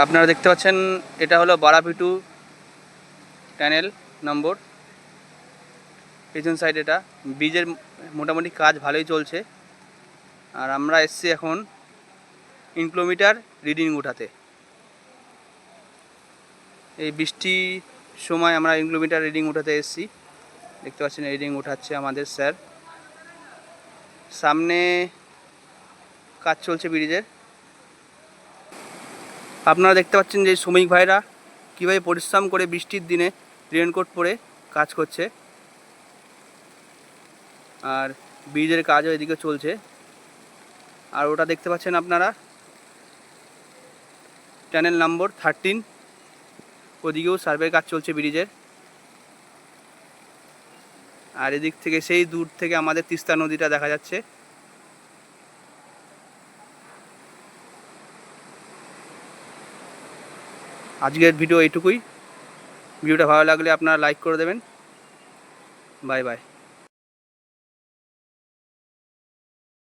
আপনারা দেখতে পাচ্ছেন এটা হলো বারাপিটু টানেল নম্বর, পেছন সাইড। এটা ব্রিজের মোটামুটি কাজ ভালোই চলছে। আর আমরা এসছি এখন ইনক্লোমিটার রিডিং উঠাতে। এই বৃষ্টির সময় আমরা ইনক্লোমিটার রিডিং উঠাতে এসছি। দেখতে পাচ্ছেন রিডিং উঠাচ্ছে আমাদের স্যার। সামনে কাজ চলছে ব্রিজের। আপনারা দেখতে পাচ্ছেন যে শ্রমিক ভাইরা কীভাবে পরিশ্রম করে বৃষ্টির দিনে রেনকোট পরে কাজ করছে। আর ব্রিজের কাজও এদিকে চলছে। আর ওটা দেখতে পাচ্ছেন আপনারা টানেল নম্বর 13, ওদিকেও সার্ভের কাজ চলছে ব্রিজের। আর এদিক থেকে সেই দূর থেকে আমাদের তিস্তা নদীটা দেখা যাচ্ছে। আজকের ভিডিও এইটুকুই। ভিডিওটা ভালো লাগলে আপনারা লাইক করে দেবেন। Bye bye.